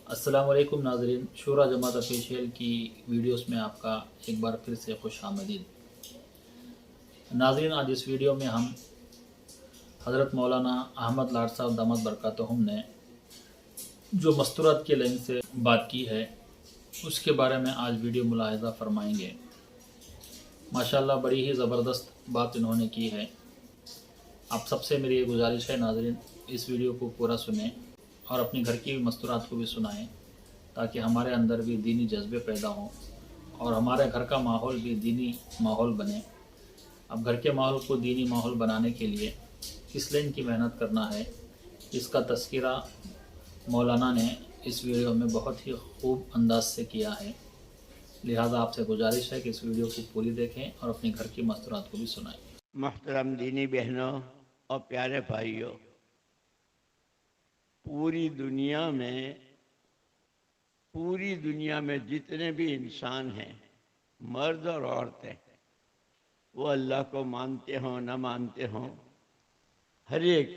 السلام علیکم ناظرین، شورا جماعت افیشیل کی ویڈیوز میں آپ کا ایک بار پھر سے خوش آمدید۔ ناظرین، آج اس ویڈیو میں ہم حضرت مولانا احمد لاڈ صاحب دامت برکاتہم نے جو مستورات کے لائن سے بات کی ہے اس کے بارے میں آج ویڈیو ملاحظہ فرمائیں گے۔ ماشاءاللہ بڑی ہی زبردست بات انہوں نے کی ہے۔ آپ سب سے میری یہ گزارش ہے ناظرین، اس ویڈیو کو پورا سنیں اور اپنے گھر کی مستورات کو بھی سنائیں تاکہ ہمارے اندر بھی دینی جذبے پیدا ہوں اور ہمارے گھر کا ماحول بھی دینی ماحول بنے۔ اب گھر کے ماحول کو دینی ماحول بنانے کے لیے کس لائن کی محنت کرنا ہے، اس کا تذکرہ مولانا نے اس ویڈیو میں بہت ہی خوب انداز سے کیا ہے۔ لہٰذا آپ سے گزارش ہے کہ اس ویڈیو کو پوری دیکھیں اور اپنے گھر کی مستورات کو بھی سنائیں۔ محترم دینی بہنوں اور پیارے بھائیوں، پوری دنیا میں جتنے بھی انسان ہیں، مرد اور عورتیں، وہ اللہ کو مانتے ہوں نہ مانتے ہوں، ہر ایک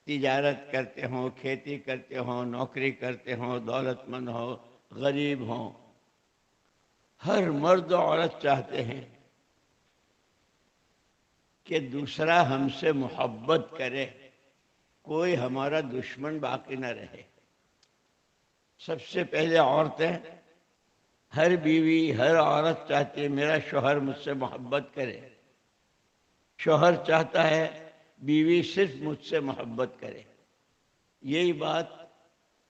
تجارت کرتے ہوں، کھیتی کرتے ہوں، نوکری کرتے ہوں، دولت مند ہو، غریب ہوں، ہر مرد و عورت چاہتے ہیں کہ دوسرا ہم سے محبت کرے، کوئی ہمارا دشمن باقی نہ رہے۔ سب سے پہلے عورتیں، ہر بیوی، ہر عورت چاہتی ہے میرا شوہر مجھ سے محبت کرے۔ شوہر چاہتا ہے بیوی صرف مجھ سے محبت کرے۔ یہی بات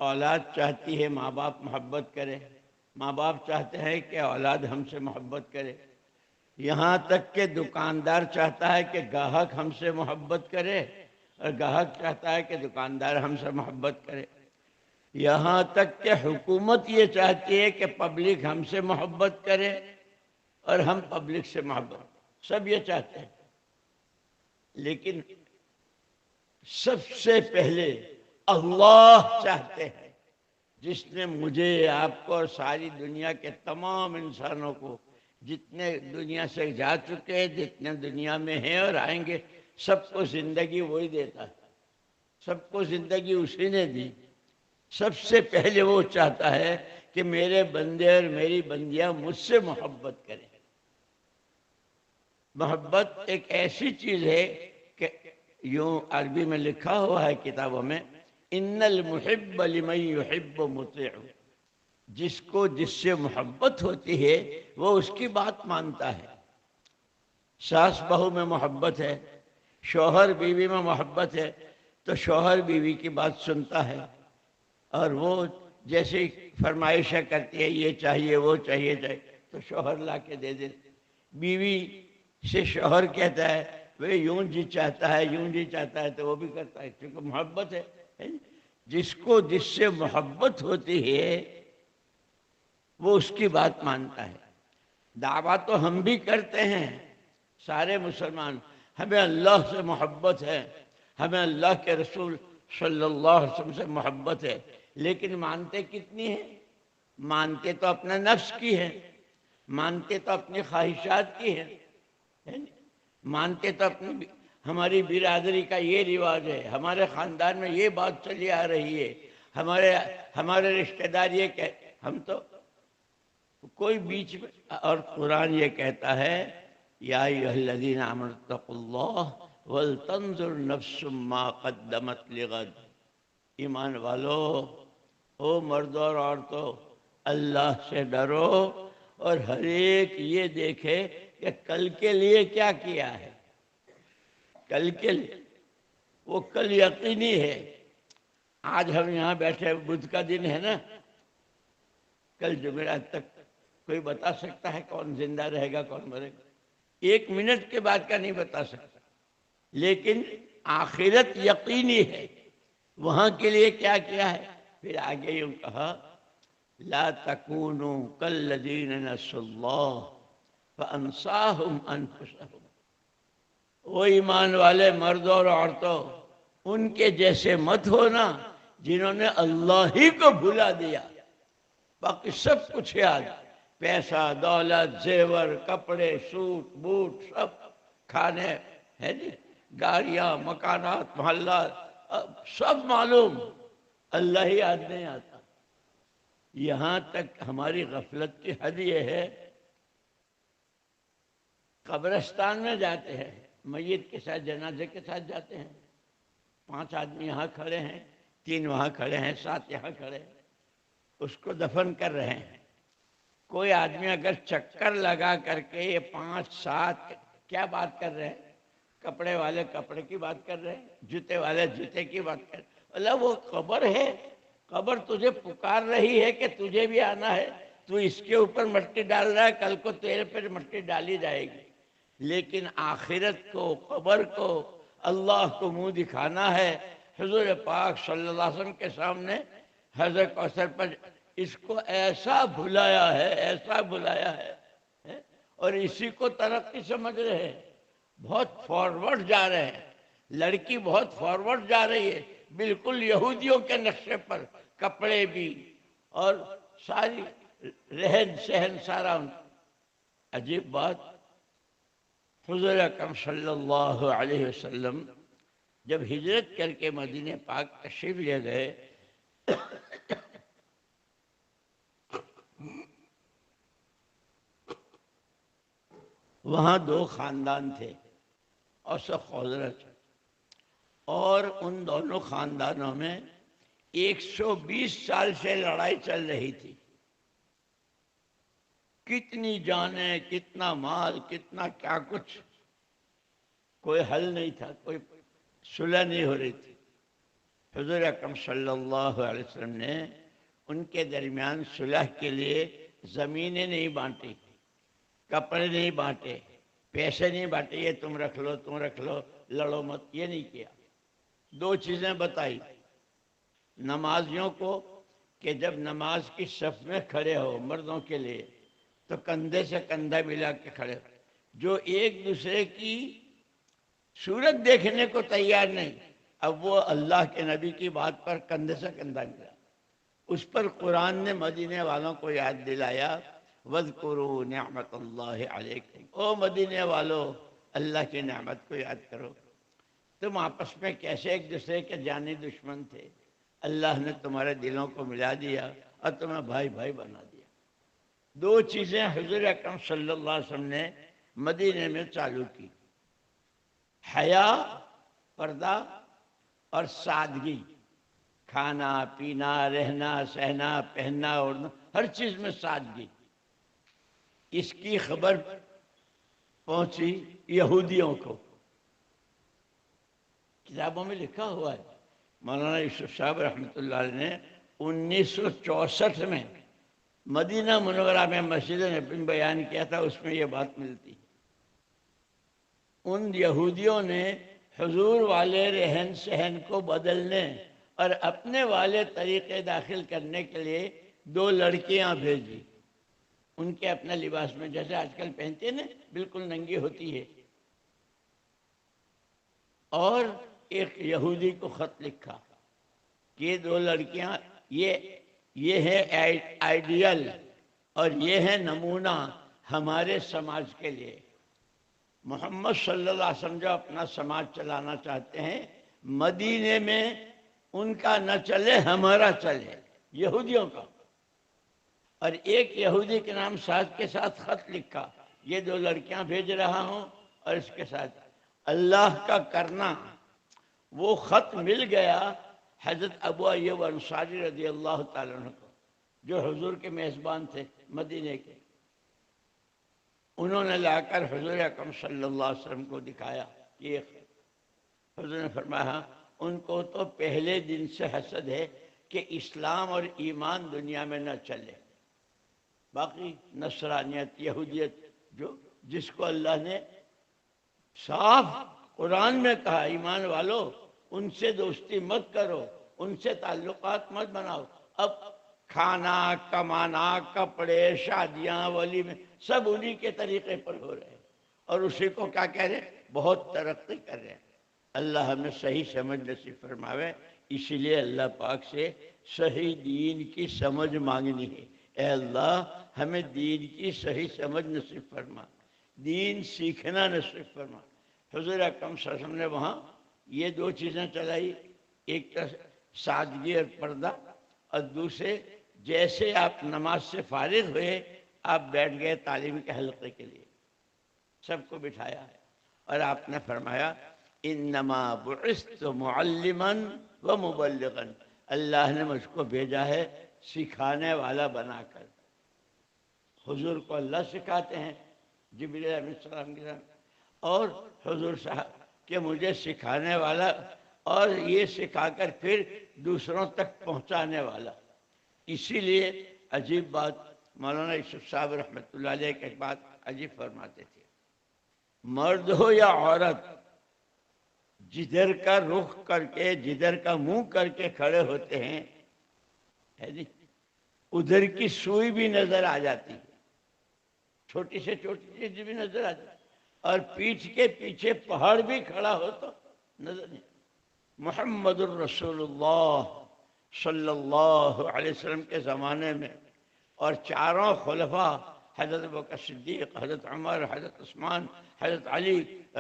اولاد چاہتی ہے، ماں باپ محبت کرے، ماں باپ چاہتے ہیں کہ اولاد ہم سے محبت کرے۔ یہاں تک کہ دکاندار چاہتا ہے کہ گاہک ہم سے محبت کرے اور گاہک چاہتا ہے کہ دکاندار ہم سے محبت کرے۔ یہاں تک کہ حکومت یہ چاہتی ہے کہ پبلک ہم سے محبت کرے اور ہم پبلک سے محبت، سب یہ چاہتے ہیں۔ لیکن سب سے پہلے اللہ چاہتے ہیں، جس نے مجھے، آپ کو اور ساری دنیا کے تمام انسانوں کو، جتنے دنیا سے جا چکے ہیں، جتنے دنیا میں ہیں اور آئیں گے، سب کو زندگی وہی دیتا ہے، سب کو زندگی اسی نے دی۔ سب سے پہلے وہ چاہتا ہے کہ میرے بندے اور میری بندیاں مجھ سے محبت کریں۔ محبت ایک ایسی چیز ہے کہ یوں عربی میں لکھا ہوا ہے کتابوں میں، ان المحب لمن یحب مطیع، جس کو جس سے محبت ہوتی ہے وہ اس کی بات مانتا ہے۔ ساس بہو میں محبت ہے، شوہر بیوی میں محبت ہے تو شوہر بیوی کی بات سنتا ہے اور وہ جیسی فرمائشیں کرتی ہے، یہ چاہیے وہ چاہیے تو شوہر لا کے دے دے۔ بیوی سے شوہر کہتا ہے وہ یوں جی چاہتا ہے، یوں جی چاہتا ہے تو وہ بھی کرتا ہے، کیونکہ محبت ہے۔ جس کو جس سے محبت ہوتی ہے وہ اس کی بات مانتا ہے۔ دعویٰ تو ہم بھی کرتے ہیں، سارے مسلمان، ہمیں اللہ سے محبت ہے، ہمیں اللہ کے رسول صلی اللہ علیہ وسلم سے محبت ہے، لیکن مانتے کتنی ہیں؟ مانتے تو اپنا نفس کی ہے، مانتے تو اپنی خواہشات کی ہے، مانتے تو اپنی، ہماری برادری کا یہ رواج ہے، ہمارے خاندان میں یہ بات چلی آ رہی ہے، ہمارے رشتہ دار یہ کہ ہم تو کوئی بیچ میں، اور قرآن یہ کہتا ہے یا ایھا الذین آمنوا اتقوا اللہ ولتنظر نفس ما قدمت لغد، ایمان والو، او مردوں اور عورتوں، اللہ سے ڈرو اور ہر ایک یہ دیکھے کہ کل کے لیے کیا کیا ہے۔ کل کے لیے، وہ کل یقینی ہے۔ آج ہم یہاں بیٹھے، بدھ کا دن ہے نا، کل جمعرات تک کوئی بتا سکتا ہے کون زندہ رہے گا کون مرے گا؟ ایک منٹ کے بعد کا نہیں بتا سکتا، لیکن آخرت یقینی ہے۔ وہاں کے لیے کیا کیا ہے؟ پھر آگے یوں کہا لا تکونوا کالذین نسوا اللہ فانساہم انفسہم، وہ ایمان والے مردوں اور عورتوں، ان کے جیسے مت ہونا جنہوں نے اللہ ہی کو بھلا دیا۔ باقی سب کچھ یاد، پیسہ، دولت، زیور، کپڑے، سوٹ بوٹ، سب کھانے ہے جی، گاڑیاں، مکانات، محلات، سب معلوم، اللہ ہی یاد نہیں آتا۔ یہاں تک ہماری غفلت کی حد یہ ہے، قبرستان میں جاتے ہیں، میت کے ساتھ جنازے کے ساتھ جاتے ہیں، 5 آدمی یہاں کھڑے ہیں، 3 وہاں کھڑے ہیں، 7 یہاں کھڑے ہیں، اس کو دفن کر رہے ہیں۔ کوئی آدمی اگر چکر لگا کر کے یہ 5 7 کیا بات کر رہے ہیں، کپڑے والے کپڑے کی بات کر رہے ہیں، جوتے والے جوتے کی بات کر رہے ہیں، اللہ وہ قبر ہے، قبر تجھے پکار رہی ہے کہ تجھے بھی آنا ہے، تو اس کے اوپر مٹی ڈال رہا ہے، کل کو تیرے پر مٹی ڈالی جائے گی، لیکن آخرت کو، قبر کو، اللہ کو منہ دکھانا ہے، حضور پاک صلی اللہ علیہ وسلم کے سامنے حوض کوثر پر اس کو ایسا بھلایا ہے، ایسا بھلایا ہے، اور اسی کو ترقی سمجھ رہے ہیں، بہت فارورڈ جا رہے ہیں، لڑکی بہت فارورڈ جا رہی ہے، بالکل یہودیوں کے نقشے پر، کپڑے بھی اور ساری رہن سہن سارا۔ عجیب بات، حضور اکرم صلی اللہ علیہ وسلم جب ہجرت کر کے مدینہ پاک تشریف لے گئے، وہاں 2 خاندان تھے، اوس و خزرج، اور ان دونوں خاندانوں میں 120 سال سے لڑائی چل رہی تھی، کتنی جانیں، کتنا مال، کتنا کیا کچھ، کوئی حل نہیں تھا، کوئی صلح نہیں ہو رہی تھی۔ حضور اکرم صلی اللہ علیہ وسلم نے ان کے درمیان صلح کے لیے زمینیں نہیں بانٹی، کپڑے نہیں بانٹے، پیسے نہیں بانٹے، یہ تم رکھ لو، تم رکھ لو، لڑو مت، یہ نہیں کیا۔ 2 چیزیں بتائی نمازیوں کو کہ جب نماز کی صف میں کھڑے ہو مردوں کے لیے تو کندھے سے کندھا ملا کے کھڑے ہو، جو ایک دوسرے کی صورت دیکھنے کو تیار نہیں، اب وہ اللہ کے نبی کی بات پر کندھے سے کندھا ملا۔ اس پر قرآن نے مدینے والوں کو یاد دلایا، وَاذْكُرُوا نِعْمَةَ اللَّهِ عَلَيْكُمْ، او مدینے والو اللہ کی نعمت کو یاد کرو، تم آپس میں کیسے ایک دوسرے کے جانی دشمن تھے، اللہ نے تمہارے دلوں کو ملا دیا اور تمہیں بھائی بھائی بنا دیا۔ 2 چیزیں حضور اکرم صلی اللہ علیہ وسلم نے مدینے میں چالو کی، حیا، پردہ، اور سادگی، کھانا پینا، رہنا سہنا، پہننا اوڑھنا، ہر چیز میں سادگی۔ اس کی خبر پہنچی یہودیوں کو، کتابوں میں لکھا ہوا ہے، مولانا یوسف صاحب رحمۃ اللہ علیہ نے 1964 میں مدینہ منورہ میں مسجد نبوی بیان کیا تھا، اس میں یہ بات ملتی۔ ان یہودیوں نے حضور والے رہن سہن کو بدلنے اور اپنے والے طریقے داخل کرنے کے لیے 2 لڑکیاں بھیجی، ان کے اپنے لباس میں، جیسے آج کل پہنتے ہیں نا، بالکل ننگی ہوتی ہے، اور ایک یہودی کو خط لکھا کہ یہ 2 لڑکیاں، یہ ہے آئیڈیل اور یہ ہے نمونہ ہمارے سماج کے لیے۔ محمد صلی اللہ علیہ وسلم جو اپنا سماج چلانا چاہتے ہیں، مدینے میں ان کا نہ چلے، ہمارا چلے، یہودیوں کا۔ اور ایک یہودی کے نام ساتھ کے ساتھ خط لکھا، یہ 2 لڑکیاں بھیج رہا ہوں، اور اس کے ساتھ اللہ کا کرنا۔ وہ خط مل گیا حضرت ابو ایوب انصاری رضی اللہ تعالیٰ عنہ کو، جو حضور کے میزبان تھے مدینے کے۔ انہوں نے لا کر حضور اکرم صلی اللہ علیہ وسلم کو دکھایا، یہ حضور نے فرمایا ان کو تو پہلے دن سے حسد ہے کہ اسلام اور ایمان دنیا میں نہ چلے، باقی نصرانیت، یہودیت، جس کو اللہ نے صاف قرآن میں کہا ایمان والو ان سے دوستی مت کرو، ان سے تعلقات مت بناؤ، اب کھانا کمانا، کپڑے، شادیاں، ولیمے، سب انہی کے طریقے پر ہو رہے ہیں، اور اسی کو کیا کہہ رہے ہیں، بہت ترقی کر رہے ہیں۔ اللہ ہمیں صحیح سمجھ نصیب فرماوے، اسی لیے اللہ پاک سے صحیح دین کی سمجھ مانگنی ہے، اے اللہ ہمیں دین کی صحیح سمجھ نصیب فرما، دین سیکھنا نصیب فرما۔ حضور اکرم صلی اللہ علیہ وسلم نے وہاں یہ 2 چیزیں چلائی، ایک سادگی اور پردہ، اور دوسرے جیسے آپ نماز سے فارغ ہوئے آپ بیٹھ گئے تعلیم کے حلقے کے لیے، سب کو بٹھایا اور آپ نے فرمایا انما بعثت معلما و مبلغا، اللہ نے مجھ کو بھیجا ہے سکھانے والا بنا کر۔ حضور کو اللہ سکھاتے ہیں جبریل علیہ السلام کے ساتھ، اور حضور صاحب کہ مجھے سکھانے والا اور یہ سکھا کر پھر دوسروں تک پہنچانے والا۔ اسی لیے عجیب بات مولانا یوسف صاحب رحمۃ اللہ علیہ کی بات عجیب فرماتے تھے، مرد ہو یا عورت جدھر کا رخ کر کے جدھر کا منہ کر کے کھڑے ہوتے ہیں ادھر کی سوئی بھی نظر آ جاتی ہے، چھوٹی سے چھوٹی چیز بھی نظر آ جاتی ہے، اور پیٹھ کے پیچھے پہاڑ بھی کھڑا ہو تو نظر نہیں۔ محمد الرسول اللہ صلی اللہ علیہ وسلم کے زمانے میں اور چاروں خلفاء حضرت ابوبکر صدیق، حضرت عمر، حضرت عثمان، حضرت علی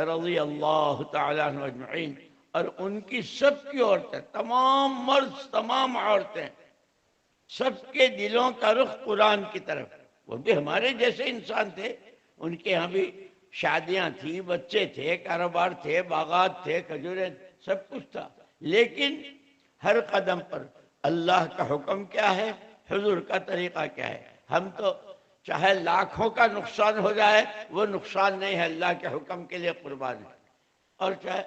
رضی اللہ تعالیٰ عنہ اجمعین، اور ان کی سب کی عورتیں، تمام مرد تمام عورتیں، سب کے دلوں کا رخ قرآن کی طرف۔ وہ بھی ہمارے جیسے انسان تھے، ان کے ہاں بھی شادیاں تھیں، بچے تھے، کاروبار تھے، باغات تھے، کھجوریں، سب کچھ تھا، لیکن ہر قدم پر اللہ کا حکم کیا ہے، حضور کا طریقہ کیا ہے۔ ہم تو چاہے لاکھوں کا نقصان ہو جائے وہ نقصان نہیں ہے، اللہ کے حکم کے لیے قربان ہے، اور چاہے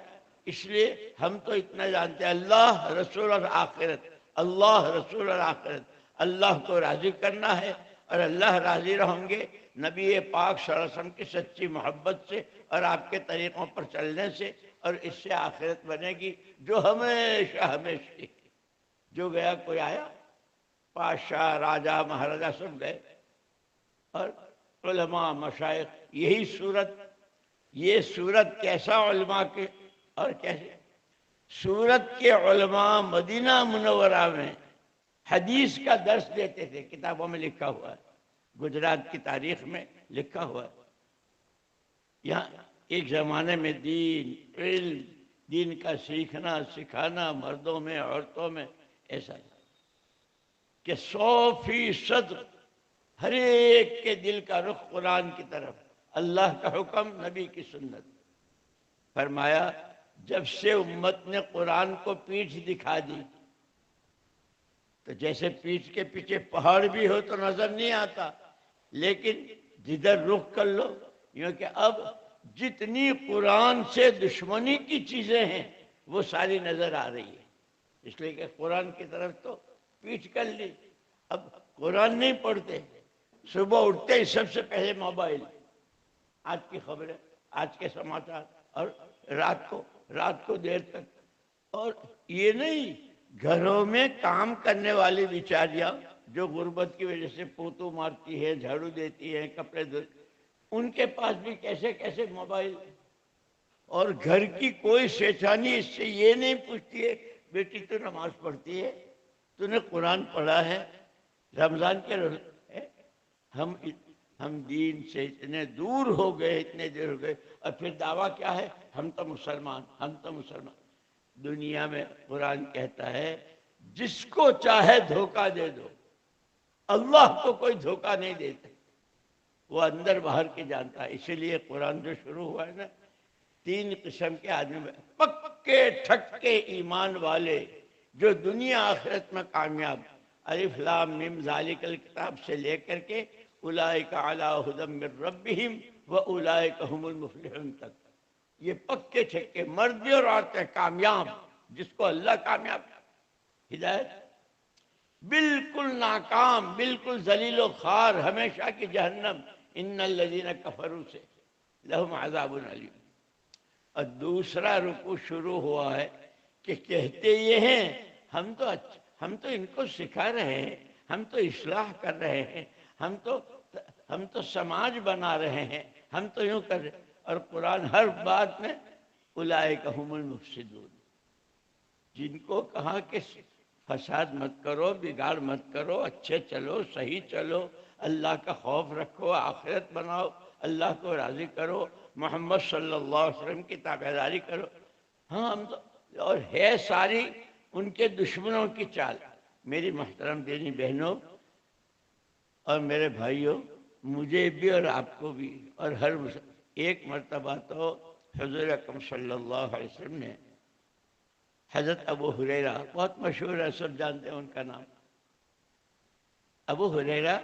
اس لیے ہم تو اتنا جانتے ہیں اللہ رسول اور آخرت، اللہ رسول اور آخرت، اللہ کو راضی کرنا ہے اور اللہ راضی رہیں گے نبی پاک صلی اللہ علیہ وسلم کی سچی محبت سے اور آپ کے طریقوں پر چلنے سے، اور اس سے آخرت بنے گی جو ہمیشہ ہمیشہ۔ جو گیا کوئی آیا، بادشاہ راجہ مہاراجہ سب گئے، اور علماء مشائخ یہی صورت، یہ صورت کیسا علماء کے اور کیسے صورت کے علماء مدینہ منورہ میں حدیث کا درس دیتے تھے، کتابوں میں لکھا ہوا ہے، گجرات کی تاریخ میں لکھا ہوا ہے۔ یہاں ایک زمانے میں دین، علم، دین کا سیکھنا سکھانا مردوں میں عورتوں میں ایسا کہ 100% ہر ایک کے دل کا رخ قرآن کی طرف، اللہ کا حکم، نبی کی سنت۔ فرمایا جب سے امت نے قرآن کو پیٹھ دکھا دی تو جیسے پیٹھ کے پیچھے پہاڑ بھی ہو تو نظر نہیں آتا، لیکن جدھر رخ کر لو، یوں کہ اب جتنی قرآن سے دشمنی کی چیزیں ہیں وہ ساری نظر آ رہی ہے، اس لیے کہ قرآن کی طرف تو پیٹھ کر لی، اب قرآن نہیں پڑھتے، صبح اٹھتے ہی سب سے پہلے موبائل، آج کی خبریں، آج کے سماچار، اور رات کو دیر تک، اور یہ نہیں گھروں میں کام کرنے والی بیچاریاں جو غربت کی وجہ سے پوتو مارتی ہے، جھاڑو دیتی ہے، کپڑے دھوتی، ان کے پاس بھی کیسے کیسے موبائل، اور گھر کی کوئی شیطانی اس سے یہ نہیں پوچھتی ہے بیٹی تو نماز پڑھتی ہے، تو نے قرآن پڑھا ہے، رمضان کے ہم دین سے اتنے دور ہو گئے، اتنے دیر ہو گئے، اور پھر دعویٰ کیا ہے، ہم تو مسلمان، ہم تو مسلمان۔ دنیا میں قرآن کہتا ہے جس کو چاہے دھوکہ دے دو، اللہ کو کوئی دھوکہ نہیں دیتا، وہ اندر باہر کے جانتا ہے۔ اسی لیے قرآن جو شروع ہوا ہے نا، 3 قسم کے آدمی، پکے ٹھکے ایمان والے جو دنیا آخرت میں کامیاب، الف لام میم ذالک الکتاب سے لے کر کے اولئک علی ھدی من ربہم واولئک ھم المفلحون تک، یہ پکے ٹھکے مرد بھی اور عورتیں کامیاب، جس کو اللہ کامیاب ہدایت، بالکل ناکام، بالکل ذلیل و خوار، ہمیشہ کی جہنم، ان الذین کفروا سے لہم عذاب علیم۔ اور دوسرا رکوع شروع ہوا ہے کہ کہتے یہ ہیں ہم تو ان کو سکھا رہے ہیں، ہم تو اصلاح کر رہے ہیں، ہم تو سماج بنا رہے ہیں، ہم تو یوں کر رہے ہیں، اور قرآن ہر بات میں اولئک ھم المفسدون، جن کو کہا کہ فساد مت کرو، بگاڑ مت کرو، اچھے چلو، صحیح چلو، اللہ کا خوف رکھو، آخرت بناؤ، اللہ کو راضی کرو، محمد صلی اللہ علیہ وسلم کی تابعداری کرو، ہاں ہم تو، اور ہے ساری ان کے دشمنوں کی چال۔ میری محترم دینی بہنوں، اور میرے بھائیوں، مجھے بھی اور آپ کو بھی، اور ہر ایک مرتبہ تو حضور اکرم صلی اللہ علیہ وسلم نے حضرت ابو ہریرہ، بہت مشہور ہے، سب جانتے ہیں ان کا نام، ابو ہریرہ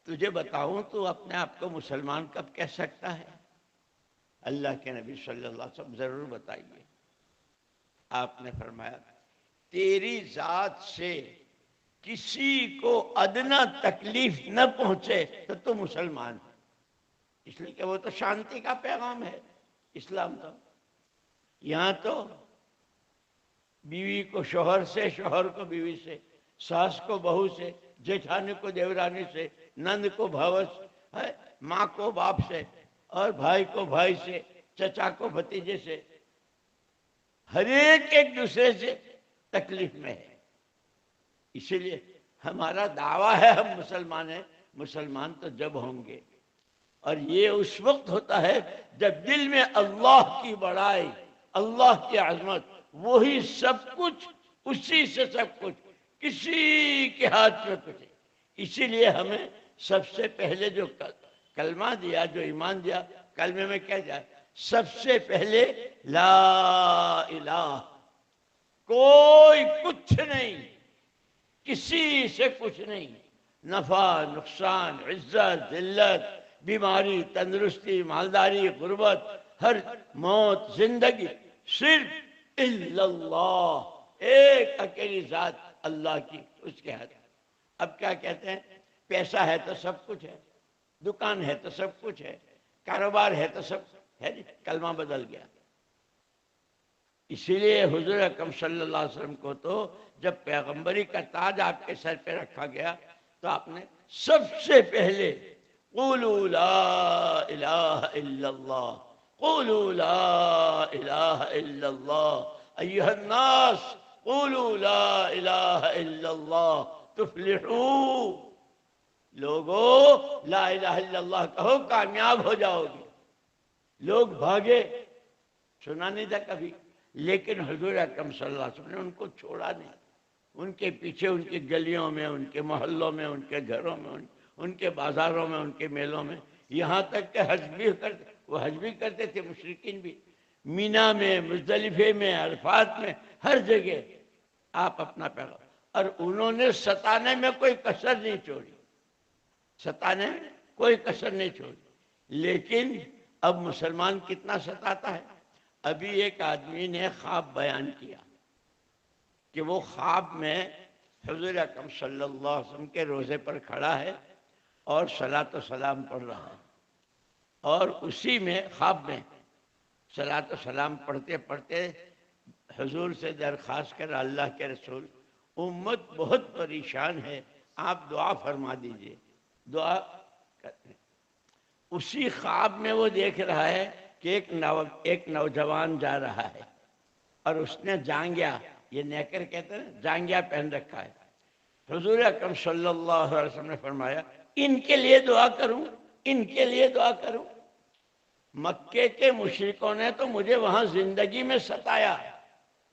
تجھے بتاؤں تو اپنے آپ کو مسلمان کب کہہ سکتا ہے؟ اللہ کے نبی صلی اللہ علیہ وسلم ضرور بتائیے۔ آپ نے فرمایا تیری ذات سے کسی کو ادنا تکلیف نہ پہنچے تو تو مسلمان ہے، اس لیے کہ وہ تو شانتی کا پیغام ہے اسلام کا۔ یہاں تو بیوی کو شوہر سے، شوہر کو بیوی سے، ساس کو بہو سے، جیٹھانی کو دیورانی سے، نند کو بھاوس، ماں کو باپ سے، اور بھائی کو بھائی سے، چچا کو بھتیجے سے، ہر ایک دوسرے سے تکلیف میں ہے۔ اسی لیے ہمارا دعویٰ ہے ہم مسلمان ہیں، مسلمان تو جب ہوں گے، اور یہ اس وقت ہوتا ہے جب دل میں اللہ کی بڑائی، اللہ کی عظمت، وہی سب کچھ، اسی سے سب کچھ، کسی کے ہاتھ میں کچھ ہے۔ اسی لیے ہمیں سب سے پہلے جو کلمہ دیا، جو ایمان دیا، کلمے میں کیا جائے؟ سب سے پہلے لا الہ، کوئی کچھ نہیں، کسی سے کچھ نہیں، نفع نقصان، عزت ذلت، بیماری تندرستی، مالداری غربت، ہر موت زندگی، صرف الا اللہ، ایک اکیلی ذات اللہ کی، اس کے ہاتھ۔ اب کیا کہتے ہیں؟ پیسہ ہے تو سب کچھ ہے، دکان ہے تو سب کچھ ہے، کاروبار ہے تو سب ہے، کلمہ بدل گیا۔ اسی لیے حضور اکرم صلی اللہ علیہ وسلم کو تو جب پیغمبری کا تاج آپ کے سر پہ رکھا گیا تو آپ نے سب سے پہلے قولوا لا الہ الا اللہ، قولوا لا الہ الا اللہ ایھا الناس، قولوا لا الہ الا اللہ تفلحوا، لوگو لا الہ الا اللہ کہو کامیاب ہو جاؤ گے۔ لوگ بھاگے، سنا نہیں تھا کبھی، لیکن حضور اکرم صلی اللہ علیہ وسلم نے ان کو چھوڑا نہیں، ان کے پیچھے، ان کی گلیوں میں، ان کے محلوں میں، ان کے گھروں میں، ان کے بازاروں میں، ان کے میلوں میں، یہاں تک کہ حج بھی کرتے، وہ حج بھی کرتے تھے مشرکین بھی، مینا میں، مزدلفے میں، عرفات میں، ہر جگہ آپ اپنا پیغام، اور انہوں نے ستانے میں کوئی کسر نہیں چھوڑی، ستانے میں کوئی کسر نہیں چھوڑی۔ لیکن اب مسلمان کتنا ستاتا ہے؟ ابھی ایک آدمی نے خواب بیان کیا کہ وہ خواب میں حضور اکرم صلی اللہ علیہ وسلم کے روزے پر کھڑا ہے اور صلاۃ و سلام پڑھ رہا ہے، اور اسی میں خواب میں صلاۃ و سلام پڑھتے پڑھتے حضور سے درخواست کر، اللہ کے رسول امت بہت پریشان ہے، آپ دعا فرما دیجئے۔ دعا کرتے ہیں، اسی خواب میں وہ دیکھ رہا ہے کہ ایک نوجوان جا رہا ہے اور اس نے جانگیا، یہ نیکر کہتے ہیں، جانگیا پہن رکھا ہے۔ حضور اکرم صلی اللہ علیہ وسلم نے فرمایا ان کے لیے دعا کروں، ان کے لیے دعا کروں؟ مکے کے مشرکوں نے تو مجھے وہاں زندگی میں ستایا،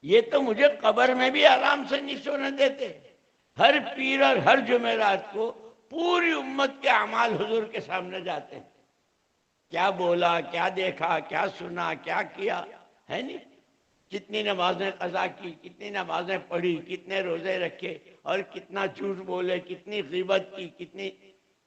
یہ تو مجھے قبر میں بھی آرام سے نہیں سونے دیتے۔ ہر پیر اور ہر جمعرات کو پوری امت کے اعمال حضور کے سامنے جاتے ہیں، کیا بولا، کیا دیکھا، کیا سنا، کیا کیا، ہے نہیں؟ کتنی نمازیں قضا کی، کتنی نمازیں پڑھی، کتنے روزے رکھے، اور کتنا جھوٹ بولے، کتنی غیبت کی، کتنی،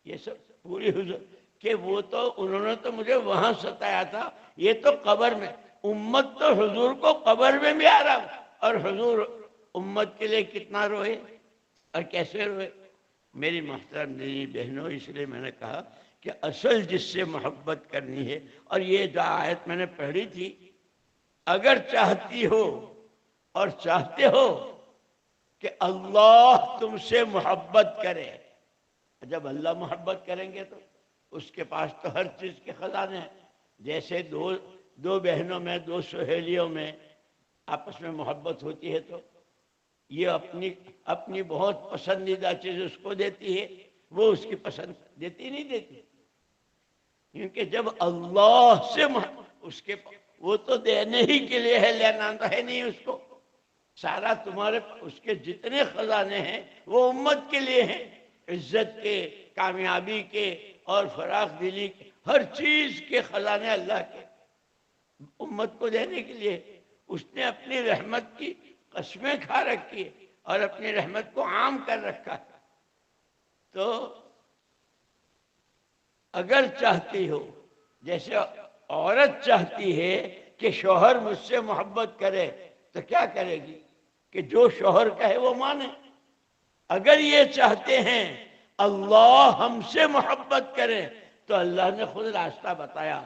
یہ سب پوری حضور کہ وہ تو انہوں نے تو مجھے وہاں ستایا تھا، یہ تو قبر میں، امت تو حضور کو قبر میں بھی آ رہا، اور حضور امت کے لیے کتنا روئے اور کیسے روئے۔ میری محترم دینی بہنوں، اس لیے میں نے کہا کہ اصل جس سے محبت کرنی ہے، اور یہ جو آیت میں نے پڑھی تھی، اگر چاہتی ہو اور چاہتے ہو کہ اللہ تم سے محبت کرے، جب اللہ محبت کریں گے تو اس کے پاس تو ہر چیز کے خزانے ہیں۔ جیسے دو بہنوں میں، دو سہیلیوں میں آپس میں محبت ہوتی ہے تو یہ اپنی بہت پسندیدہ چیز اس کو دیتی ہے، وہ اس کی پسند دیتی نہیں دیتی، کیونکہ جب اللہ سے اس کے وہ تو دینے ہی کے لیے ہے، لینا تو ہے نہیں اس کو، سارا تمہارے اس کے جتنے خزانے ہیں وہ امت کے لیے ہیں، عزت کے، کامیابی کے اور فراخ دلی کے، ہر چیز کے خزانے اللہ کے امت کو دینے کے لیے اس نے اپنی رحمت کی قسمیں کھا رکھی ہے اور اپنی رحمت کو عام کر رکھا ہے۔ تو اگر چاہتی ہو، جیسے عورت چاہتی ہے کہ شوہر مجھ سے محبت کرے، تو کیا کرے گی کہ جو شوہر کہے وہ مانے۔ اگر یہ چاہتے ہیں اللہ ہم سے محبت کرے تو اللہ نے خود راستہ بتایا۔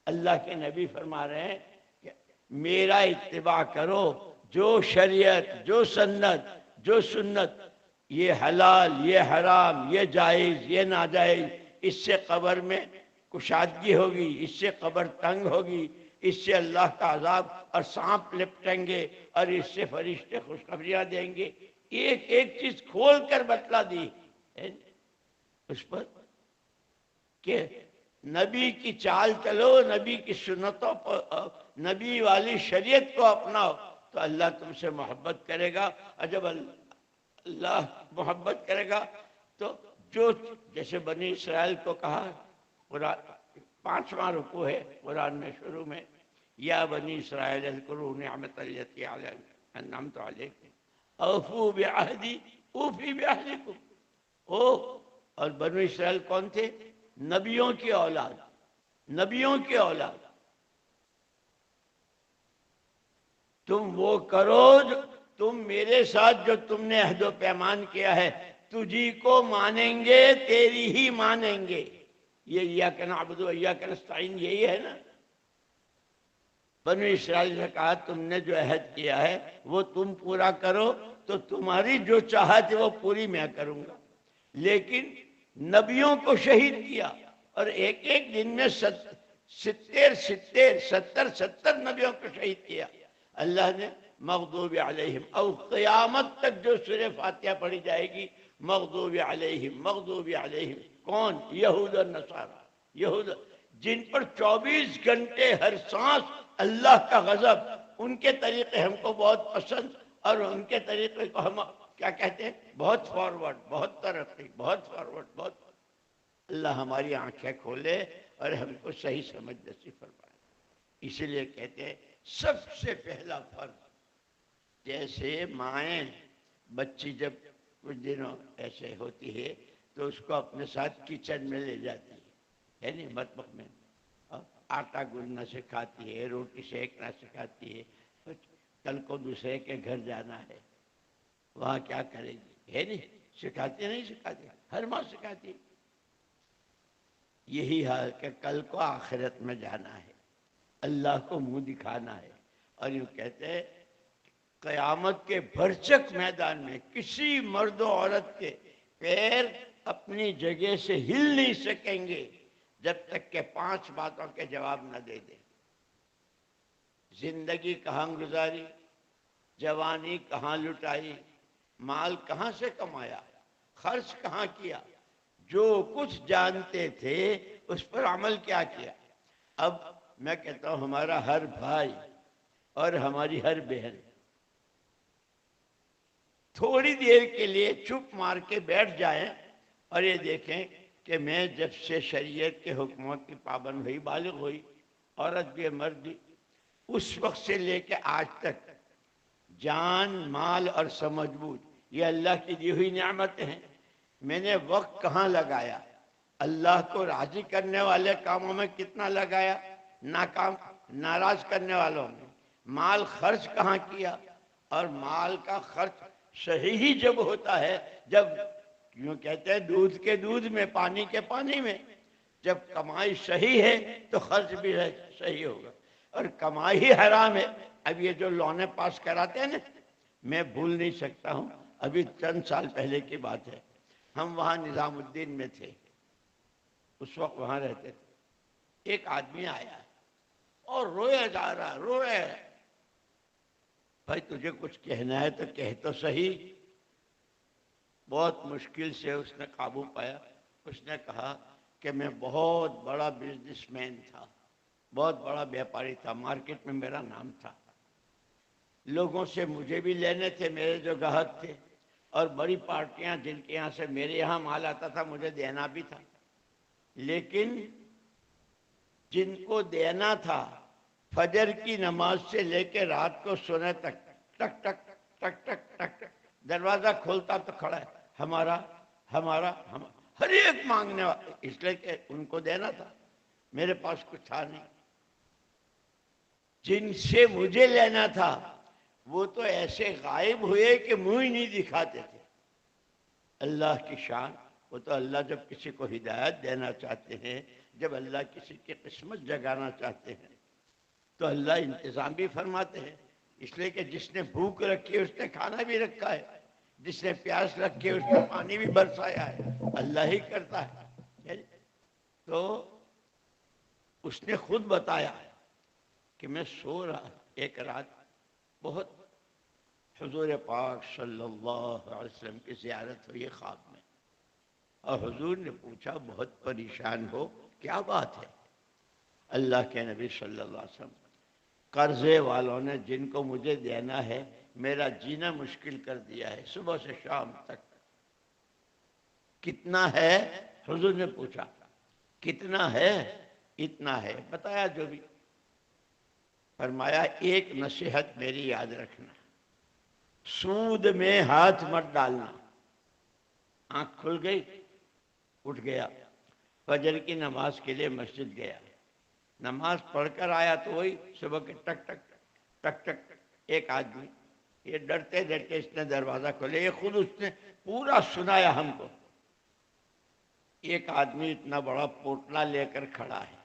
اللہ کے نبی فرما رہے ہیں کہ میرا اتباع کرو، جو شریعت، جو سنت، جو سنت، یہ حلال، یہ حرام، یہ جائز، یہ ناجائز، اس سے قبر میں کشادگی ہوگی، اس سے قبر تنگ ہوگی، اس سے اللہ کا عذاب اور سانپ لپٹیں گے، اور اس سے فرشتے خوشخبریاں دیں گے، ایک ایک چیز کھول کر بتلا دی اس پر کہ نبی کی چال چلو، نبی کی سنتوں پر، نبی والی شریعت کو اپناؤ تو اللہ تم سے محبت کرے گا۔ اور جب اللہ محبت کرے گا تو جو جیسے بنی اسرائیل کو کہا، قرآن 5واں رکوع ہے قرآن میں شروع میں، یا بنی اسرائیل اذکروا نعمت التی انعمت علیکم اوفوا بعہدی اوفی بعہدکم۔ اور بنو اسرائیل کون تھے؟ نبیوں کی اولاد، نبیوں کی اولاد۔ تم وہ کرو جو تم میرے ساتھ جو تم نے عہد و پیمان کیا ہے، تجھی کو مانیں گے، تیری ہی مانیں گے۔ یہ ایاک نعبد و ایاک نستعین یہی ہے نا۔ بنو اسرائیل سے کہا تم نے جو عہد کیا ہے وہ تم پورا کرو تو تمہاری جو چاہت ہے وہ پوری میں کروں گا۔ لیکن نبیوں کو شہید کیا، اور ایک ایک دن میں 70 نبیوں کو شہید کیا۔ اللہ نے مغضوب علیہم، اور قیامت تک جو سورہ فاتحہ پڑھی جائے گی مغضوب علیہم مغضوب علیہم، کون؟ یہود اور نصارہ، یہود جن پر 24 گھنٹے ہر سانس اللہ کا غضب۔ ان کے طریقے ہم کو بہت پسند، اور ان کے طریقے کو ہم کیا کہتے ہیں؟ بہت فارورڈ، بہت ترقی، بہت فارورڈ، بہت۔ اللہ ہماری آنکھیں کھولے اور ہم کو صحیح سمجھ نصیب فرمائے۔ اسی لیے کہتے ہیں سب سے پہلا فرض، جیسے مائیں بچی جب کچھ دنوں ایسے ہوتی ہے تو اس کو اپنے ساتھ کچن میں لے جاتی ہے، یعنی مطبخ میں آٹا گوندنا سکھاتی ہے، روٹی سیکنا سکھاتی ہے، کل کو دوسرے کے گھر جانا ہے وہاں کیا کرے گی، ہے نہیں؟ سکھاتی نہیں سکھاتی؟ ہر ماں سکھاتی۔ یہی حال کہ کل کو آخرت میں جانا ہے، اللہ کو منہ دکھانا ہے، اور یوں کہتے ہیں قیامت کے بھرچک میدان میں کسی مرد و عورت کے پیر اپنی جگہ سے ہل نہیں سکیں گے جب تک کہ 5 باتوں کے جواب نہ دے دیں۔ زندگی کہاں گزاری، جوانی کہاں لٹائی، مال کہاں سے کمایا، خرچ کہاں کیا، جو کچھ جانتے تھے اس پر عمل کیا کیا۔ اب میں کہتا ہوں ہمارا ہر بھائی اور ہماری ہر بہن تھوڑی دیر کے لیے چپ مار کے بیٹھ جائیں اور یہ دیکھیں کہ میں جب سے شریعت کے حکموں کی پابند ہوئی، بالغ ہوئی، عورت بھی مرد بھی، اس وقت سے لے کے آج تک جان، مال اور سمجھ بوجھ یہ اللہ کی دی ہوئی نعمتیں ہیں۔ میں نے وقت کہاں لگایا، اللہ کو راضی کرنے والے کاموں میں کتنا لگایا، ناراض کرنے والوں میں۔ مال خرچ کہاں کیا، اور مال کا خرچ صحیح ہی جب ہوتا ہے جب یوں کہتے ہیں دودھ کے دودھ میں، پانی کے پانی میں، جب کمائی صحیح ہے تو خرچ بھی صحیح ہوگا۔ اور کمائی ہی حرام ہے، اب یہ جو لونے پاس کراتے ہیں نا، میں بھول نہیں سکتا ہوں، ابھی چند سال پہلے کی بات ہے، ہم وہاں نظام الدین میں تھے، اس وقت وہاں رہتے تھے۔ ایک آدمی آیا اور رویا جا رہا، رویا، بھائی تجھے کچھ کہنا ہے تو کہہ تو صحیح۔ بہت مشکل سے اس نے قابو پایا، اس نے کہا کہ میں بہت بڑا بزنس مین تھا، بہت بڑا بیپاری تھا، مارکیٹ میں میرا نام تھا، لوگوں سے مجھے بھی لینے تھے، میرے جو گاہک تھے، اور بڑی پارٹیاں جن کے یہاں سے میرے یہاں مال آتا تھا مجھے دینا بھی تھا، لیکن جن کو دینا تھا فجر کی نماز سے لے کے رات کو سونے تک ٹک ٹک ٹک ٹک ٹک ٹک دروازہ کھولتا تو کھڑا ہے، ہمارا ہمارا ہر ایک مانگنے والا، اس لیے کہ ان کو دینا تھا، میرے پاس کچھ تھا نہیں۔ جن سے مجھے لینا تھا وہ تو ایسے غائب ہوئے کہ منہ ہی نہیں دکھاتے تھے۔ اللہ کی شان، وہ تو اللہ جب کسی کو ہدایت دینا چاہتے ہیں، جب اللہ کسی کی قسمت جگانا چاہتے ہیں تو اللہ انتظام بھی فرماتے ہیں، اس لیے کہ جس نے بھوک رکھی ہے اس نے کھانا بھی رکھا ہے، جس نے پیاس رکھی ہے اس نے پانی بھی برسایا ہے، اللہ ہی کرتا ہے۔ تو اس نے خود بتایا کہ میں سو رہا ایک رات، بہت حضور پاک صلی اللہ علیہ وسلم کی زیارت ہوئی خواب میں، اور حضور نے پوچھا بہت پریشان ہو، کیا بات ہے؟ اللہ کے نبی صلی اللہ علیہ وسلم، قرضے والوں نے جن کو مجھے دینا ہے میرا جینا مشکل کر دیا ہے صبح سے شام تک۔ کتنا ہے؟ حضور نے پوچھا کتنا ہے؟ اتنا ہے، بتایا جو بھی۔ فرمایا ایک نصیحت میری یاد رکھنا، سود میں ہاتھ مت ڈالنا۔ آنکھ کھل گئی، اٹھ گیا، فجر کی نماز کے لیے مسجد گیا، نماز پڑھ کر آیا تو وہی صبح کے ٹک ٹک ٹک ٹک ایک آدمی، یہ ڈرتے ڈرتے اس نے دروازہ کھولے، یہ خود اس نے پورا سنایا ہم کو۔ ایک آدمی اتنا بڑا پوٹلا لے کر کھڑا ہے،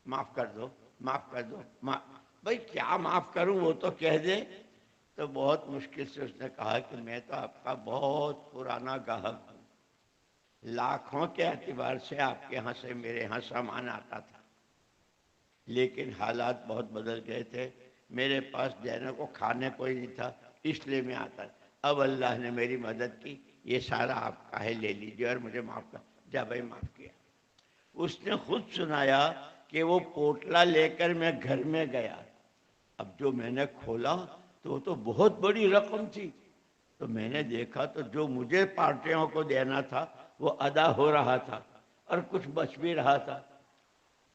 معاف کر دو معاف کر دو، بھائی کیا معاف کروں، وہ تو کہہ دے۔ تو بہت مشکل سے اس نے کہا کہ میں تو آپ کا بہت پرانا گاہک ہوں، لاکھوں کے اعتبار سے آپ کے ہاں سے میرے ہاں سامان آتا تھا، لیکن حالات بہت بدل گئے تھے، میرے پاس دینے کو کھانے کوئی نہیں تھا، اس لیے میں آتا تھا۔ اب اللہ نے میری مدد کی، یہ سارا آپ کا ہے، لے لیجیے اور مجھے معاف کر۔ جا بھائی معاف کیا۔ اس نے خود سنایا کہ وہ پوٹلا لے کر میں گھر میں گیا، اب جو میں نے کھولا تو وہ تو بہت بڑی رقم تھی، تو میں نے دیکھا تو جو مجھے پارٹیوں کو دینا تھا وہ ادا ہو رہا تھا اور کچھ بچ بھی رہا تھا۔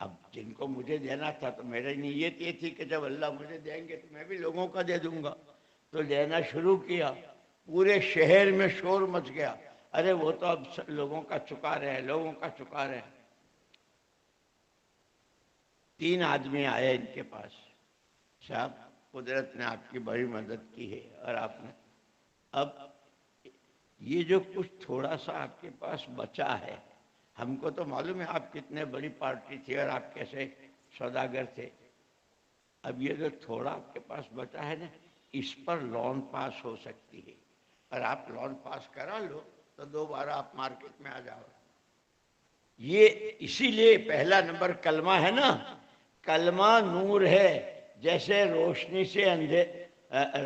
اب جن کو مجھے دینا تھا تو میری نیت یہ تھی کہ جب اللہ مجھے دیں گے تو میں بھی لوگوں کا دے دوں گا، تو لینا شروع کیا، پورے شہر میں شور مچ گیا، ارے وہ تو اب لوگوں کا چکا رہے ہیں، لوگوں کا چکا رہے ہیں۔ 3 آدمی آئے ان کے پاس، صاحب قدرت نے آپ کی بڑی مدد کی ہے اور آپ نے اب یہ جو کچھ تھوڑا سا آپ کے پاس بچا ہے، ہم کو تو معلوم ہے آپ کتنے بڑی پارٹی تھی اور آپ کیسے سوداگر تھے، اب یہ جو تھوڑا آپ کے پاس بچا ہے نا، اس پر لون پاس ہو سکتی ہے، اور آپ لون پاس کرا لو تو دوبارہ آپ مارکیٹ میں آ جاؤ۔ یہ اسی لیے پہلا نمبر کلمہ ہے نا، کلمہ نور ہے، جیسے روشنی سے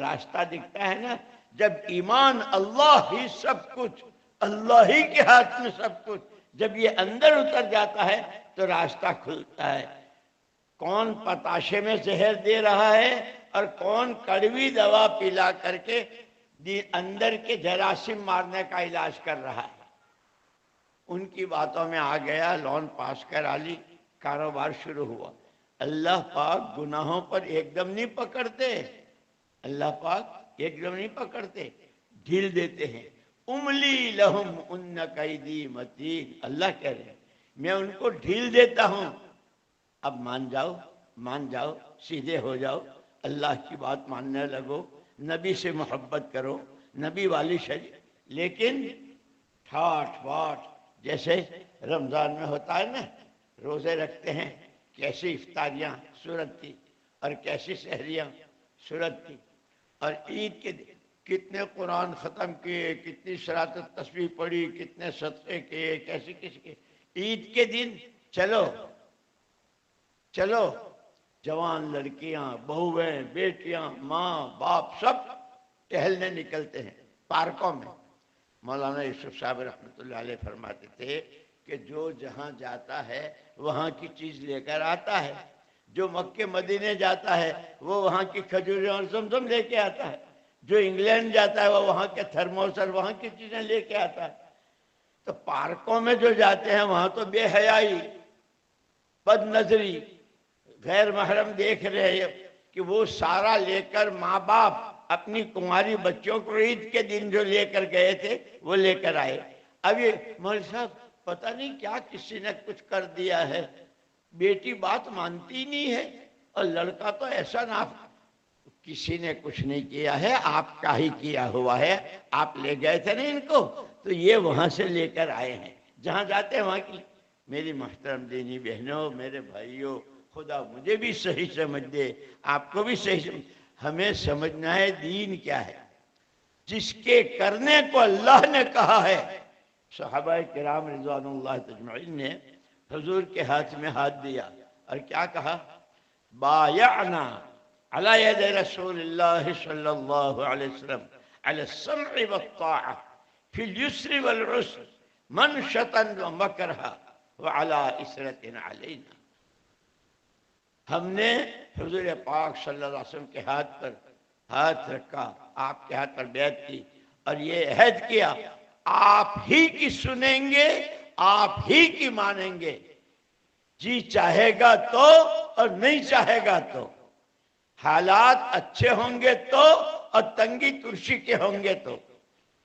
راستہ دکھتا ہے نا، جب ایمان اللہ ہی سب کچھ، اللہ ہی کے ہاتھ میں سب کچھ، جب یہ اندر اتر جاتا ہے تو راستہ کھلتا ہے۔ کون پتاشے میں زہر دے رہا ہے اور کون کڑوی دوا پلا کر کے اندر کے جراثیم مارنے کا علاج کر رہا ہے، ان کی باتوں میں آ گیا، لون پاس کرا لی، کاروبار شروع ہوا۔ اللہ پاک گناہوں پر ایک دم نہیں پکڑتے، اللہ پاک ایک دم نہیں پکڑتے، ڈھیل دیتے ہیں۔ املی لہم ان قیدی متین، اللہ کہہ رہے ہیں میں ان کو ڈھیل دیتا ہوں، اب مان جاؤ، مان جاؤ، سیدھے ہو جاؤ، اللہ کی بات ماننے لگو، نبی سے محبت کرو، نبی والی شریعت۔ لیکن ٹھاٹ واٹ جیسے رمضان میں ہوتا ہے نا، روزے رکھتے ہیں، کیسی افطاریاں صورت کی اور کیسی سحریاں صورت کی، اور عید کے دن کتنے قرآن ختم کیے، کتنی صلاۃ التسبیح پڑھی، کتنے صدقے کیے، کیسی کسی کے۔ عید کے دن چلو چلو، جوان لڑکیاں، بہویں، بیٹیاں، ماں باپ سب ٹہلنے نکلتے ہیں پارکوں میں۔ مولانا یوسف صاحب رحمۃ اللہ علیہ فرماتے تھے کہ جو جہاں جاتا ہے وہاں کی چیز لے کر آتا ہے، جو مکے مدینے جاتا ہے وہ وہاں کی کھجوریں اور زمزم لے کے آتا ہے، جو انگلینڈ جاتا ہے وہ وہاں کے تھرموس اور وہاں کی چیزیں لے کے آتا ہے. تو پارکوں میں جو جاتے ہیں وہاں تو بے حیائی، بد نظری، غیر محرم دیکھ رہے ہیں کہ وہ سارا لے کر ماں باپ اپنی کنواری بچوں کو عید کے دن جو لے کر گئے تھے وہ لے کر آئے. اب یہ مولوی صاحب پتہ نہیں کیا کسی نے کچھ کر دیا ہے، بیٹی بات مانتی نہیں ہے اور لڑکا تو ایسا نہ. کسی نے کچھ نہیں کیا ہے، آپ کا ہی کیا ہوا ہے. آپ لے گئے تھے نا ان کو، تو یہ وہاں سے لے کر آئے ہیں. جہاں جاتے ہیں وہاں کی. میری محترم دینی بہنوں، میرے بھائیوں، خدا مجھے بھی صحیح سمجھ دے، آپ کو بھی صحیح سمجھ. ہمیں سمجھنا ہے دین کیا ہے. جس کے کرنے کو اللہ نے کہا ہے. صحابہ کرام رضوان اللہ تجمعین نے حضور کے ہاتھ میں ہاتھ دیا اور کیا کہا؟ بایعنا علی ید رسول اللہ صلی اللہ علیہ وسلم علی السمع والطاعہ فی اليسر والعسر منشطا ومکرہا وعلی اسرت علینا. ہم نے حضور پاک صلی اللہ علیہ وسلم کے ہاتھ پر ہاتھ رکھا، آپ کے ہاتھ پر بیعت کی اور یہ عہد کیا آپ ہی کی سنیں گے، آپ ہی کی مانیں گے. جی چاہے گا تو اور نہیں چاہے گا تو. حالات اچھے ہوں گے تو اور تنگی ترشی کے ہوں گے تو.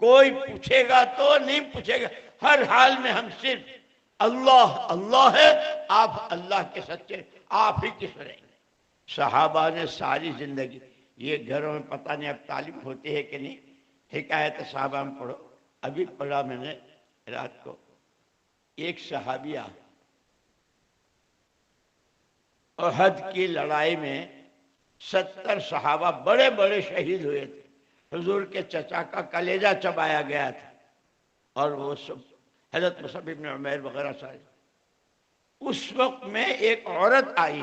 کوئی پوچھے گا تو نہیں پوچھے گا، ہر حال میں ہم صرف اللہ اللہ ہے، آپ اللہ کے سچے، آپ ہی کی سنیں گے. صحابہ نے ساری زندگی، یہ گھروں میں پتہ نہیں اب تعلیم ہوتی ہے کہ نہیں، حکایت صحابہ میں پڑھو. ابھی پڑھا میں نے رات کو. ایک صحابیہ احد کی لڑائی میں 70 صحابہ بڑے بڑے شہید ہوئے تھے. حضور کے چچا کا کلیجہ چبایا گیا تھا اور وہ سب حضرت مصعب بن عمیر وغیرہ سارے. اس وقت میں ایک عورت آئی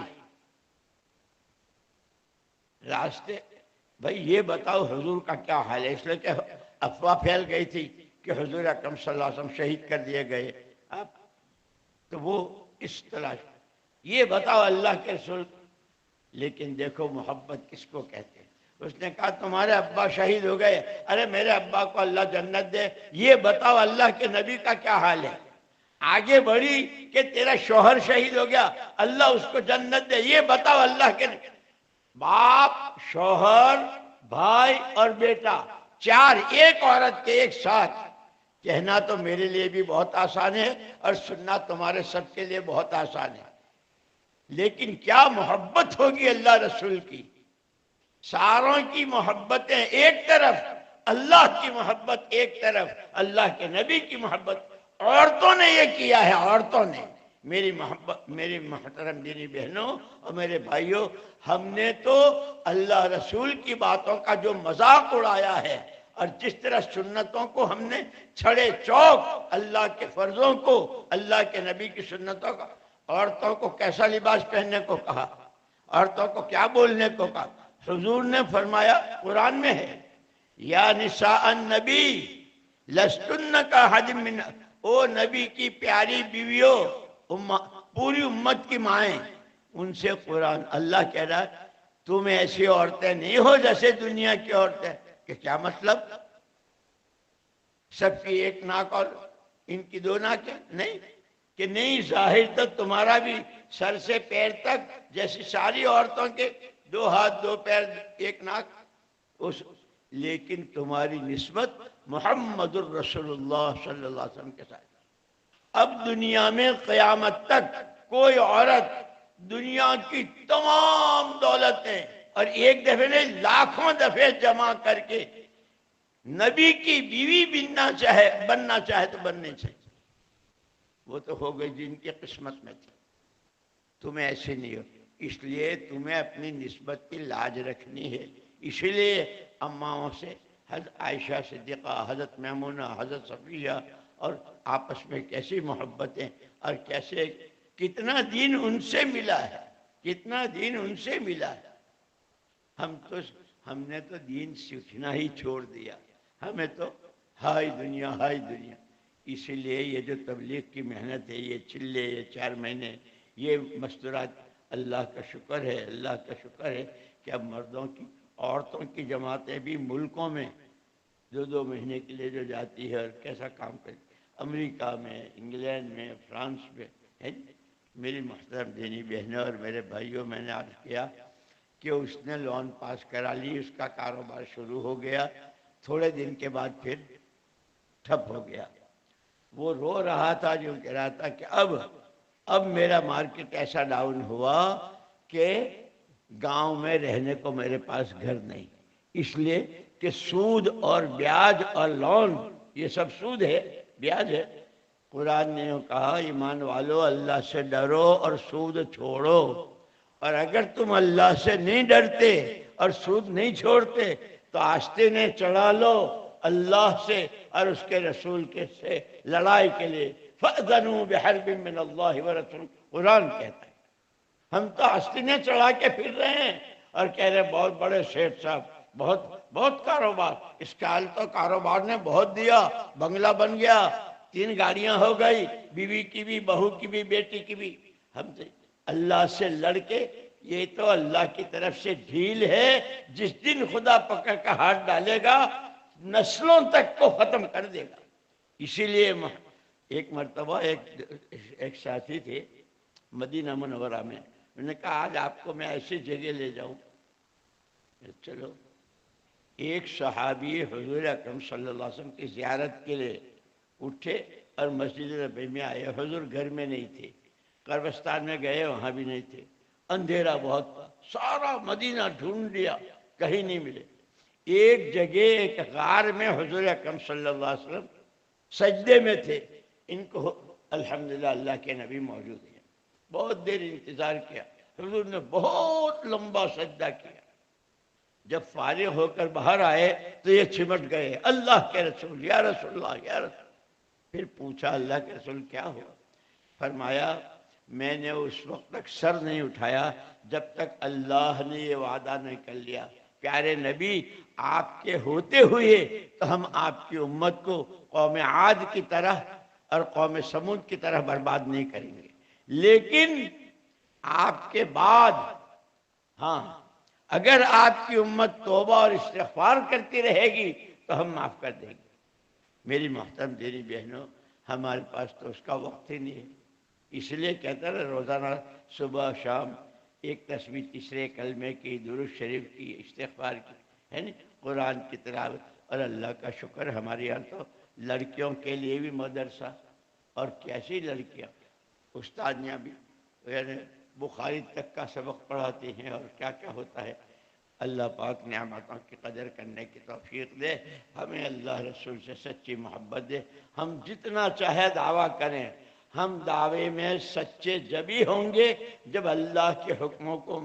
راستے. بھائی یہ بتاؤ حضور کا کیا حال ہے، اس لیے کہ افواہ پھیل گئی تھی کہ حضور اکرم صلی اللہ علیہ وسلم شہید کر دیے گئے. تو وہ اس طرح یہ بتاؤ اللہ کے رسول. لیکن دیکھو محبت کس کو کہتے ہیں. اس نے کہا تمہارے ابا شہید ہو گئے، ارے میرے ابا کو اللہ جنت دے. یہ بتاؤ اللہ کے نبی کا کیا حال ہے. آگے بڑھی کہ تیرا شوہر شہید ہو گیا، اللہ اس کو جنت دے. یہ بتاؤ اللہ کے نبی. باپ، شوہر، بھائی اور بیٹا، چار ایک عورت کے ایک ساتھ. کہنا تو میرے لیے بھی بہت آسان ہے اور سننا تمہارے سب کے لیے بہت آسان ہے. لیکن کیا محبت ہوگی اللہ رسول کی. ساروں کی محبتیں ایک طرف، اللہ کی محبت ایک طرف، اللہ کے نبی کی محبت. عورتوں نے یہ کیا ہے، عورتوں نے. میری محبت، میری محترم دینی بہنوں اور میرے بھائیوں، ہم نے تو اللہ رسول کی باتوں کا جو مذاق اڑایا ہے اور جس طرح سنتوں کو ہم نے چھڑے چوک، اللہ کے فرضوں کو، اللہ کے نبی کی سنتوں کا. عورتوں کو کیسا لباس پہننے کو کہا، عورتوں کو کیا بولنے کو کہا. حضور نے فرمایا، قرآن میں ہے، یا نساء النبی لستن کاحد من. او نبی کی پیاری بیویوں، پوری امت کی مائیں، ان سے قرآن اللہ کہہ رہا ہے تم ایسی عورتیں نہیں ہو جیسے دنیا کی عورتیں. کہ کیا مطلب؟ سب کی ایک ناک اور ان کی دو ناکیں؟ نہیں، کہ نہیں، ظاہر تک تمہارا بھی سر سے پیر تک جیسی ساری عورتوں کے 2 ہاتھ 2 پیر 1 ناک. لیکن تمہاری نسبت محمد الرسول اللہ صلی اللہ علیہ وسلم کے ساتھ. اب دنیا میں قیامت تک کوئی عورت دنیا کی تمام دولتیں اور ایک دفعہ نہیں لاکھوں دفعے جمع کر کے نبی کی بیوی بننا چاہے تو بننے چاہیے. وہ تو ہو گئی جن کی قسمت میں تھی. تمہیں ایسے نہیں ہو. اس لیے تمہیں اپنی نسبت کی لاج رکھنی ہے. اسی لیے اماؤں سے حضرت عائشہ صدیقہ، حضرت میمونہ، حضرت صفیہ، اور آپس میں کیسی محبتیں اور کیسے کتنا دین ان سے ملا ہے، کتنا دین ان سے ملا ہے. ہم نے تو دین سیکھنا ہی چھوڑ دیا. ہمیں تو ہائی دنیا ہائی دنیا. اسی لیے یہ جو تبلیغ کی محنت ہے، یہ چلے، یہ 4 مہینے، یہ مستورات، اللہ کا شکر ہے، اللہ کا شکر ہے کہ اب مردوں کی عورتوں کی جماعتیں بھی ملکوں میں 2 مہینے کے لیے جو جاتی ہے اور کیسا کام کرتی، امریکہ میں، انگلینڈ میں، فرانس میں ہے۔ میری محترم دینی بہنوں اور میرے بھائیوں، میں نے عرض کیا کہ اس نے لون پاس کرا لی، اس کا کاروبار شروع ہو گیا، تھوڑے دن کے بعد پھر ٹھپ ہو گیا۔ وہ رو رہا تھا، جو کہہ رہا تھا کہ اب میرا مارکیٹ ایسا ڈاؤن ہوا کہ گاؤں میں رہنے کو میرے پاس گھر نہیں، اس لیے کہ سود اور بیاج اور لون، یہ سب سود ہے، بیاج ہے۔ قرآن نے کہا ایمان والو اللہ سے ڈرو اور سود چھوڑو، اور اگر تم اللہ سے نہیں ڈرتے اور سود نہیں چھوڑتے تو آستینیں چڑھا لو اللہ سے اور اس کے رسول کے سے لڑائی کے لیے، فَأْذَنُوا بِحَرْبٍ مِّنَ اللَّهِ وَرَسُولِهِ، قرآن کہتا ہے۔ ہم تو آستینیں چڑھا کے پھر رہے ہیں اور کہہ رہے بہت بڑے سیٹ صاحب، بہت کاروبار، اس سال تو کاروبار نے بہت دیا، بنگلہ بن گیا، 3 گاڑیاں ہو گئی، بیوی کی بھی، بہو کی بھی، بیٹی کی بھی۔ ہم سے اللہ سے لڑ کے، یہ تو اللہ کی طرف سے ڈھیل ہے، جس دن خدا پکڑ کا ہاتھ ڈالے گا نسلوں تک کو ختم کر دے گا۔ اسی لیے ایک مرتبہ ایک ساتھی تھے مدینہ منورہ میں، انہوں نے کہا آج آپ کو میں ایسی جگہ لے جاؤں، چلو۔ ایک صحابی حضور اکرم صلی اللہ علیہ وسلم کی زیارت کے لیے اٹھے اور مسجد نبوی میں آئے، حضور گھر میں نہیں تھے، قبرستان میں گئے وہاں بھی نہیں تھے، اندھیرا بہت تھا، سارا مدینہ ڈھونڈ لیا، کہیں نہیں ملے۔ ایک جگہ ایک غار میں حضور اکرم صلی اللہ علیہ وسلم سجدے میں تھے، ان کو الحمدللہ اللہ کے نبی موجود ہیں، بہت دیر انتظار کیا، حضور نے بہت لمبا سجدہ کیا، جب فارغ ہو کر باہر آئے تو یہ چمٹ گئے، اللہ کے رسول، یا رسول اللہ، یا رسول۔ پھر پوچھا اللہ کے رسول کیا ہوا؟ فرمایا میں نے اس وقت تک سر نہیں اٹھایا جب تک اللہ نے یہ وعدہ نہیں کر لیا، پیارے نبی آپ کے ہوتے ہوئے تو ہم آپ کی امت کو قوم عاد کی طرح اور قوم سمود کی طرح برباد نہیں کریں گے، لیکن آپ کے بعد ہاں اگر آپ کی امت توبہ اور استغفار کرتی رہے گی تو ہم معاف کر دیں گے۔ میری محترم دینی بہنوں، ہمارے پاس تو اس کا وقت ہی نہیں ہے، اس لیے کہتا ہے روزانہ صبح شام ایک تسبیح، تیسرے کلمے کی، درود شریف کی، استغفار کی، ہے نا، قرآن کی تلاوت، اور اللہ کا شکر ہمارے یہاں تو لڑکیوں کے لیے بھی مدرسہ، اور کیسی لڑکیاں، استادیاں بھی یعنی بخاری تک کا سبق پڑھاتے ہیں، اور کیا کیا ہوتا ہے۔ اللہ پاک نعمتوں کی قدر کرنے کی توفیق دے، ہمیں اللہ رسول سے سچی محبت دے۔ ہم جتنا چاہے دعویٰ کریں، ہم دعوے میں سچے جبھی ہوں گے جب اللہ کے حکموں کو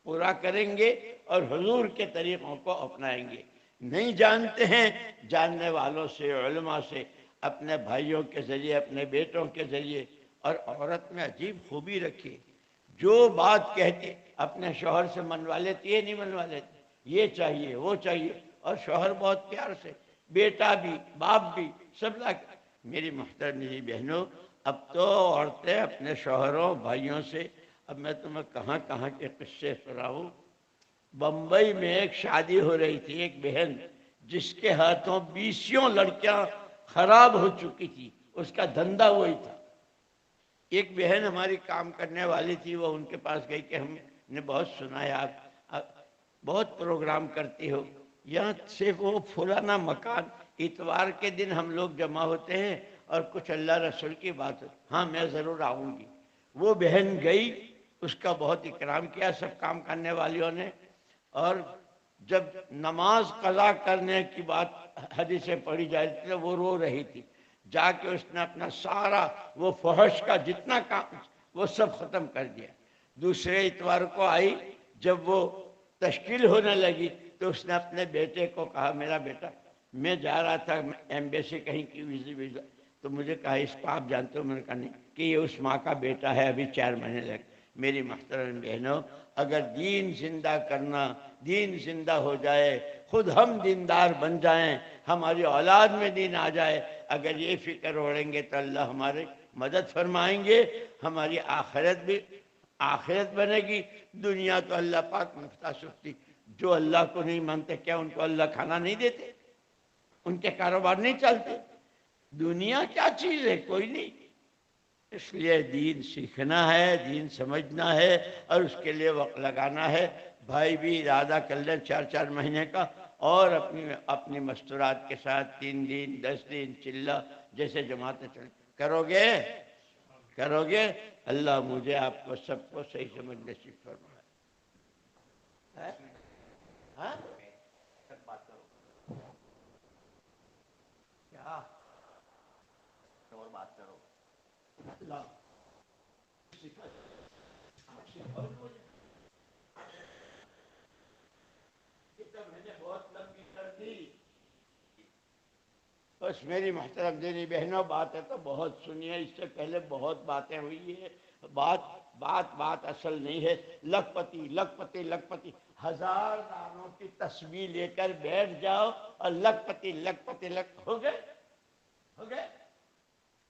پورا کریں گے اور حضور کے طریقوں کو اپنائیں گے۔ نہیں جانتے ہیں، جاننے والوں سے، علماء سے، اپنے بھائیوں کے ذریعے، اپنے بیٹوں کے ذریعے۔ اور عورت میں عجیب خوبی رکھی، جو بات کہتی اپنے شوہر سے منوا لیتی ہے، نہیں منوا لیتی، یہ چاہیے وہ چاہیے، اور شوہر بہت پیار سے، بیٹا بھی باپ بھی سب لاکھ۔ میری محترم بہنوں، اب تو عورتیں اپنے شوہروں بھائیوں سے، اب میں تمہیں کہاں کہاں کے قصے سناؤں۔ بمبئی میں ایک شادی ہو رہی تھی، ایک بہن جس کے ہاتھوں 20 لڑکیاں خراب ہو چکی تھی، اس کا دھندا وہی تھا۔ ایک بہن ہماری کام کرنے والی تھی، وہ ان کے پاس گئی کہ ہم نے بہت سنا ہے آپ بہت پروگرام کرتی ہو، یہاں سے وہ فلانا مکان اتوار کے دن ہم لوگ جمع ہوتے ہیں اور کچھ اللہ رسول کی بات ہو، ہاں میں ضرور آؤں گی۔ وہ بہن گئی، اس کا بہت اکرام کیا سب کام کرنے والیوں نے، اور جب نماز قضا کرنے کی بات حدیثیں پڑھی جا رہی تھی وہ رو رہی تھی، جا کے اس نے اپنا سارا وہ فحش کا جتنا کام وہ سب ختم کر دیا۔ دوسرے اتوار کو آئی، جب وہ تشکیل ہونے لگی تو اس نے اپنے بیٹے کو کہا میرا بیٹا میں جا رہا تھا ایمبیسی کہیں کی ویزا، تو مجھے کہا اس کو آپ جانتے ہو؟ میں نے کہا نہیں، کہ یہ اس ماں کا بیٹا ہے، ابھی 4 مہینے لگے۔ میری محترم بہنوں، اگر دین زندہ کرنا، دین زندہ ہو جائے، خود ہم دیندار بن جائیں، ہماری اولاد میں دین آ جائے، اگر یہ فکر اوڑیں گے تو اللہ ہماری مدد فرمائیں گے، ہماری آخرت بھی آخرت بنے گی۔ دنیا تو اللہ پاک مفتہ سکتی، جو اللہ کو نہیں مانتے کیا ان کو اللہ کھانا نہیں دیتے؟ ان کے کاروبار نہیں چلتے؟ دنیا کیا چیز ہے؟ کوئی نہیں۔ اس لیے دین سیکھنا ہے، دین سمجھنا ہے اور اس کے لیے وقت لگانا ہے۔ بھائی بھی ارادہ کر لیں 4 مہینے کا، اور اپنی مستورات کے ساتھ 3 دن 10 دن چلہ جیسے جماعتیں چل کرو گے۔ اللہ مجھے آپ کو سب کو صحیح سمجھ نصیب فرمائے۔ ہاں سب بات کرو، کیا اور بات کرو؟ اللہ میں نے بہت لمبی کر دی۔ بس میری محترم دینی بہنوں، باتیں تو بہت سنی ہے، اس سے پہلے بہت باتیں ہوئی ہے۔ بات اصل نہیں ہے۔ لکھ پتی 1000 دانوں کی تسبیح لے کر بیٹھ جاؤ اور لکھ پتی ہو گئے۔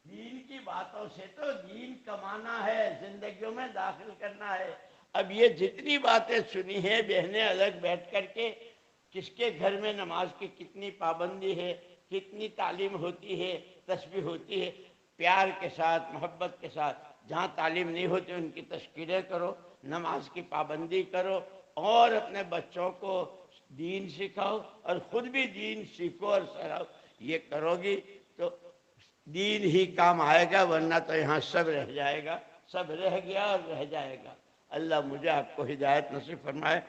دین کی باتوں سے تو دین کمانا ہے، زندگیوں میں داخل کرنا ہے۔ اب یہ جتنی باتیں سنی ہیں بہنیں الگ بیٹھ کر کے، کس کے گھر میں نماز کی کتنی پابندی ہے، کتنی تعلیم ہوتی ہے، تسبیح ہوتی ہے، پیار کے ساتھ محبت کے ساتھ۔ جہاں تعلیم نہیں ہوتی ان کی تشکیلیں کرو، نماز کی پابندی کرو، اور اپنے بچوں کو دین سکھاؤ اور خود بھی دین سیکھو اور سراؤ۔ یہ کرو گی تو دین ہی کام آئے گا، ورنہ تو یہاں سب رہ جائے گا، سب رہ گیا اور رہ جائے گا۔ اللہ مجھے آپ کو ہدایت نصیب فرمائے۔